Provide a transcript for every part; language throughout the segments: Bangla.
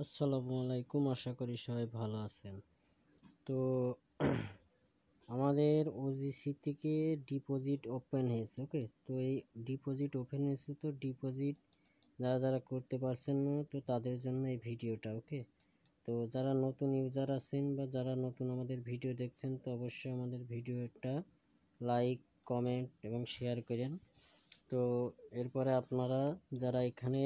আসসালামু আলাইকুম, আশা করি সবাই ভালো আছেন। তো আমাদের ওজিসি থেকে ডিপোজিট ওপেন হয়েছে। ওকে, তো এই ডিপোজিট ওপেন হয়েছে, তো ডিপোজিট যারা করতে পারছেন না, তো তাদের জন্য এই ভিডিওটা। ওকে, তো যারা নতুন ইউজার আছেন বা যারা নতুন আমাদের ভিডিও দেখছেন, তো অবশ্যই আমাদের ভিডিওটা লাইক, কমেন্ট এবং শেয়ার করেন। তো এরপরে আপনারা যারা এখানে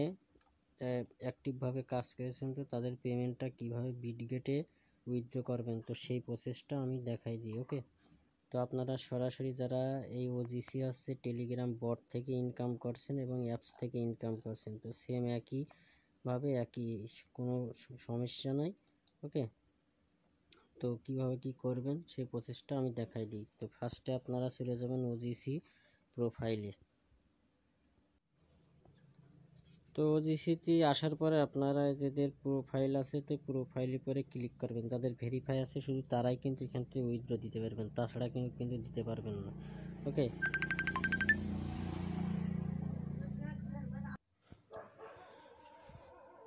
অ্যাক্টিভভাবে কাজ করেছেন, তো তাদের পেমেন্টটা কিভাবে বিটগেটে উইথড্র করবেন, তো সেই প্রসেসটা আমি দেখাই দিই। ওকে, তো আপনারা সরাসরি যারা এই ওজিসি হচ্ছে টেলিগ্রাম বট থেকে ইনকাম করছেন এবং অ্যাপস থেকে ইনকাম করছেন, তো সেম একইভাবে কোনো সমস্যা নাই। ওকে, তো কিভাবে কি করবেন সেই প্রসেসটা আমি দেখাই দিই। তো ফার্স্টে আপনারা চলে যাবেন ওজিসি প্রোফাইলে। তো ওজিসিতে আসার পরে আপনারা যাদের প্রোফাইল আছে, তো প্রোফাইলের পরে ক্লিক করবেন। যাদের ভেরিফাই আছে শুধু তারাই কিন্তু এখান থেকে উইথড্র দিতে পারবেন, তাছাড়া কিন্তু দিতে পারবেন না। ওকে,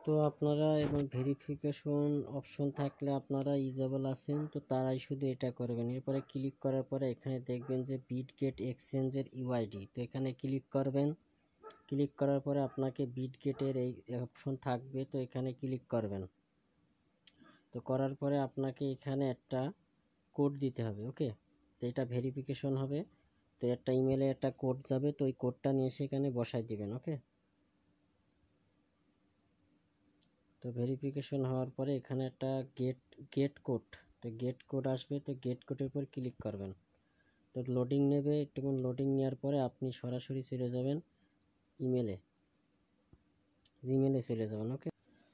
তো আপনারা এবং ভেরিফিকেশন অপশন থাকলে আপনারা ইজেবল আছেন, তো তারাই শুধু এটা করবেন। এরপরে ক্লিক করার পরে এখানে দেখবেন যে বিটগেট এক্সচেঞ্জের ইউআইডি, তো এখানে ক্লিক করবেন। ক্লিক করার পরে আপনাকে বিটগেটের এই অপশন থাকবে, তো এখানে ক্লিক করবেন। তো করার পরে আপনাকে এখানে একটা কোড দিতে হবে। ওকে, তো এটা ভেরিফিকেশন হবে, তো একটা ইমেলে একটা কোড যাবে, তো ওই কোডটা নিয়ে এসে এখানে বসাই দিবেন। ওকে, তো ভেরিফিকেশন হওয়ার পরে এখানে একটা গেট কোড, তো গেট কোড আসবে, তো গেট কোডের উপর ক্লিক করবেন। তো লোডিং নেবে, একটুক্ষণ লোডিং নেওয়ার পরে আপনি সরাসরি চলে যাবেন জিমেলে চলে যাবেন। ওকে,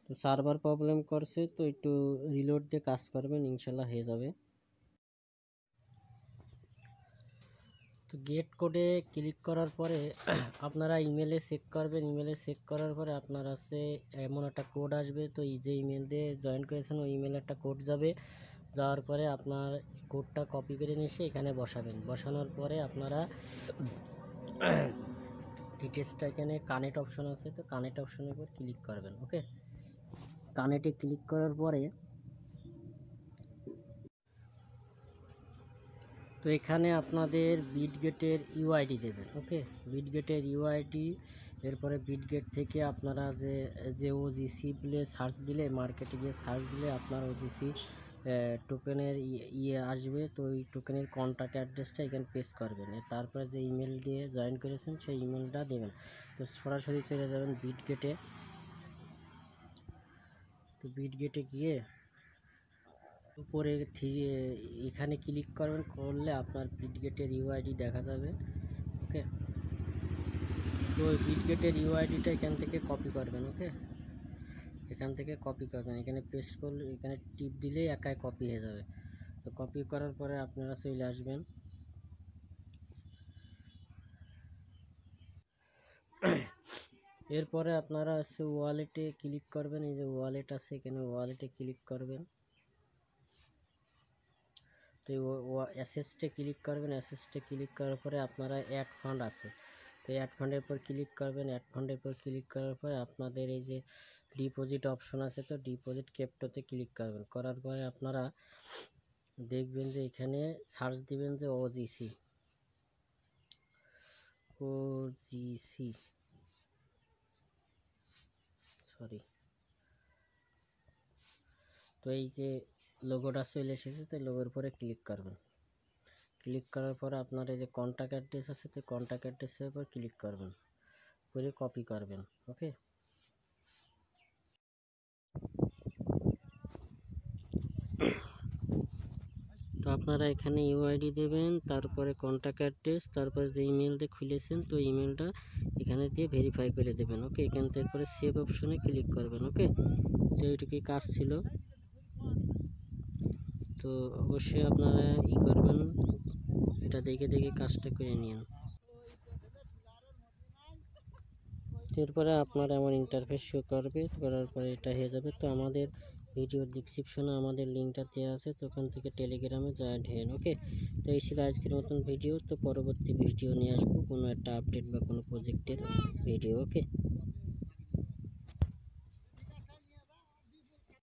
তো সার্ভার প্রবলেম করছে, তো একটু রিলোড দিয়ে কাজ করবেন, ইনশাল্লাহ হয়ে যাবে। তো গেট কোডে ক্লিক করার পরে আপনারা ইমেলে চেক করবেন। ইমেলে চেক করার পরে আপনার আছে এমন একটা কোড আসবে, তো এই যে ইমেল দিয়ে জয়েন করেছেন ওই ইমেলে একটা কোড যাবে। যাওয়ার পরে আপনার কোডটা কপি করে নিয়ে এসে এখানে বসাবেন। বসানোর পরে আপনারা ডিটেলসটা এখানে কানেক্ট অপশন আছে, তো কানেক্ট অপশনের উপর ক্লিক করবেন। ওকে, কানেক্টে ক্লিক করার পরে তো এখানে আপনাদের বিটগেটের ইউআইডি দেবেন। ওকে, বিটগেটের ইউআইডি, এরপরে বিটগেট থেকে আপনারা যে ওজিসি বলে সার্চ দিলে, মার্কেটে গিয়ে সার্চ দিলে আপনার ওজিসি টোকেনের আসবে, তো ওই টোকেনের কন্ট্যাক্ট অ্যাড্রেসটা এখানে পেস্ট করবেন। তারপরে যে ইমেল দিয়ে জয়েন করেছেন সেই ইমেলটা দেবেন। তো সরাসরি চলে যাবেন বিটগেটে। তো বিটগেটে গিয়ে উপরে এখানে ক্লিক করবেন, করলে আপনার বিটগেটের ইউআইডি দেখা যাবে। ওকে, তো ওই বিটগেটের ইউআইডিটা এখান থেকে কপি করবেন। ওকে, এখান থেকে কপি করবেন, এখানে পেস্ট করলে এখানে টিপ দিলেই একাই কপি হয়ে যাবে। তো কপি করার পরে আপনারা চলে আসবেন এরপরে আপনারা ওয়ালেটে ক্লিক করবেন। এই যে ওয়ালেট আছে এখানে ওয়ালেটে ক্লিক করবেন। তো অ্যাসেসটে ক্লিক করবেন। অ্যাসেসটে ক্লিক করার পরে আপনারা অ্যাড ফান্ড আছে, তো অ্যাড ফান্ডের উপর ক্লিক করবেন। অ্যাড ফান্ডের উপর ক্লিক করার পরে আপনাদের এই যে ডিপোজিট অপশন আছে, তো ডিপোজিট ক্রিপ্টোতে ক্লিক করবেন। করার পরে আপনারা দেখবেন যে এখানে সার্চ দিবেন যে ওজিসি সরি, তো এই যে লোগোটা চলে এসেছে, তো লোগোর উপরে ক্লিক করবেন। ক্লিক করার পরে আপনার এই যে কন্ট্যাক্ট অ্যাড্রেস আছে, তো কন্ট্যাক্ট অ্যাড্রেসের উপর ক্লিক করবেন, করে কপি করবেন। ওকে, তো আপনারা এখানে ইউআইডি দেবেন, তারপরে কন্ট্যাক্ট অ্যাড্রেস, তারপরে যে ইমেল দিয়ে খুলেছেন তো ইমেলটা এখানে দিয়ে ভেরিফাই করে দেবেন। ওকে, এখান থেকে পরে সেভ অপশনে ক্লিক করবেন। ওকে, তো এইটুকুই কাজ ছিল। তো অবশ্যই আপনারা করবেন, এটা দেখে দেখে কাজটা করে নিন। এরপরে আপনার এমন ইন্টারফেস শো করবে, করার পরে এটা হয়ে যাবে। তো আমাদের ভিডিওর ডিসক্রিপশনে আমাদের লিঙ্কটা দেওয়া আছে, তো ওখান থেকে টেলিগ্রামে জয়েন্ট হন। ওকে, তো এই ছিল আজকের মতন ভিডিও। তো পরবর্তী ভিডিও নিয়ে আসবো কোনো একটা আপডেট বা কোনো প্রজেক্টের ভিডিও। ওকে।